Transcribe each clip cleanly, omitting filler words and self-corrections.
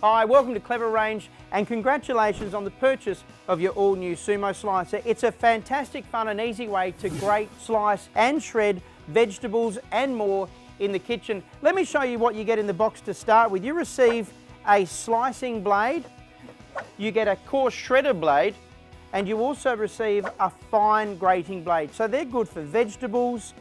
Hi, welcome to Clever Range and congratulations on the purchase of your all-new Sumo slicer. It's a fantastic, fun and easy way to grate, slice and shred vegetables and more in the kitchen. Let me show you what you get in the box to start with. You receive a slicing blade, you get a coarse shredder blade, and you also receive a fine grating blade. So they're good for vegetables,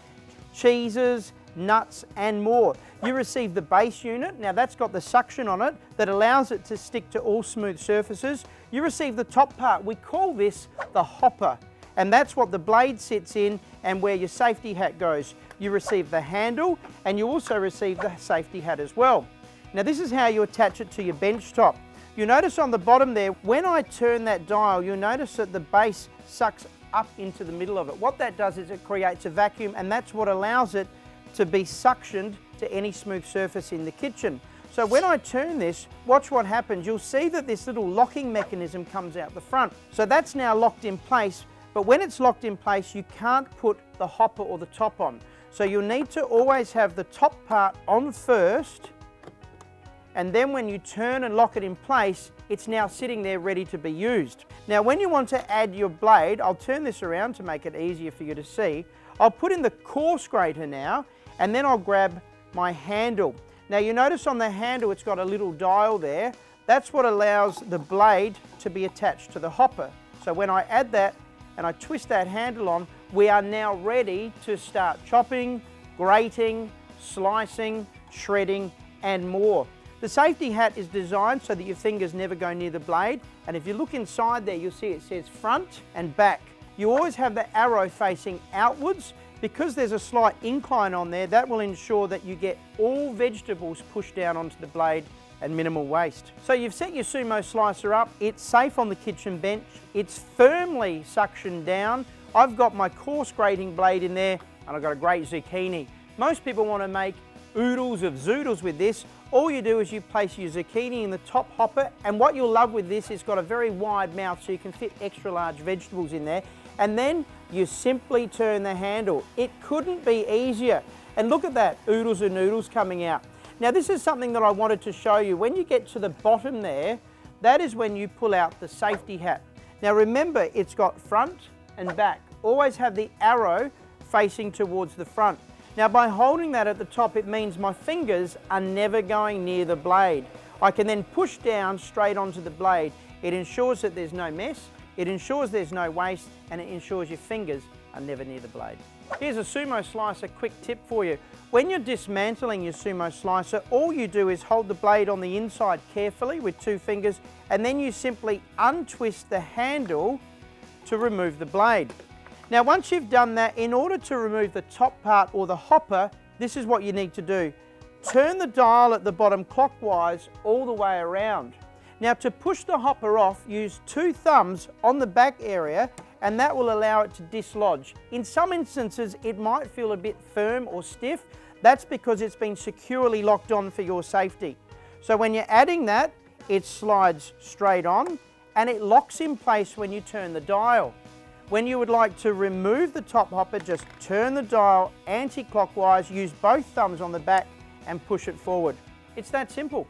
cheeses, nuts and more. You receive the base unit. Now that's got the suction on it that allows it to stick to all smooth surfaces. You receive the top part. We call this the hopper, and that's what the blade sits in and where your safety hat goes. You receive the handle and you also receive the safety hat as well. Now this is how you attach it to your bench top. You notice on the bottom there, when I turn that dial, you'll notice that the base sucks up into the middle of it. What that does is it creates a vacuum, and that's what allows it to be suctioned to any smooth surface in the kitchen. So when I turn this, watch what happens. You'll see that this little locking mechanism comes out the front. So that's now locked in place, but when it's locked in place, you can't put the hopper or the top on. So you'll need to always have the top part on first, and then when you turn and lock it in place, it's now sitting there ready to be used. Now when you want to add your blade, I'll turn this around to make it easier for you to see. I'll put in the coarse grater now, and then I'll grab my handle. Now you notice on the handle it's got a little dial there. That's what allows the blade to be attached to the hopper. So when I add that and I twist that handle on, we are now ready to start chopping, grating, slicing, shredding and more. The safety hat is designed so that your fingers never go near the blade, and if you look inside there you'll see it says front and back. You always have the arrow facing outwards. Because there's a slight incline on there, that will ensure that you get all vegetables pushed down onto the blade and minimal waste. So you've set your Sumo slicer up, it's safe on the kitchen bench, it's firmly suctioned down. I've got my coarse grating blade in there and I've got a great zucchini. Most people want to make oodles of zoodles with this. All you do is you place your zucchini in the top hopper, and what you'll love with this is got a very wide mouth so you can fit extra large vegetables in there. And then you simply turn the handle. It couldn't be easier. And look at that, oodles and noodles coming out. Now this is something that I wanted to show you. When you get to the bottom there, that is when you pull out the safety hat. Now remember, it's got front and back. Always have the arrow facing towards the front. Now by holding that at the top, it means my fingers are never going near the blade. I can then push down straight onto the blade. It ensures that there's no mess, it ensures there's no waste, and it ensures your fingers are never near the blade. Here's a Sumo slicer quick tip for you. When you're dismantling your Sumo slicer, all you do is hold the blade on the inside carefully with 2 fingers, and then you simply untwist the handle to remove the blade. Now once you've done that, in order to remove the top part or the hopper, this is what you need to do. Turn the dial at the bottom clockwise all the way around. Now to push the hopper off, use 2 thumbs on the back area, and that will allow it to dislodge. In some instances it might feel a bit firm or stiff. That's because it's been securely locked on for your safety. So when you're adding that, it slides straight on and it locks in place when you turn the dial. When you would like to remove the top hopper, just turn the dial anti-clockwise, use both thumbs on the back and push it forward. It's that simple.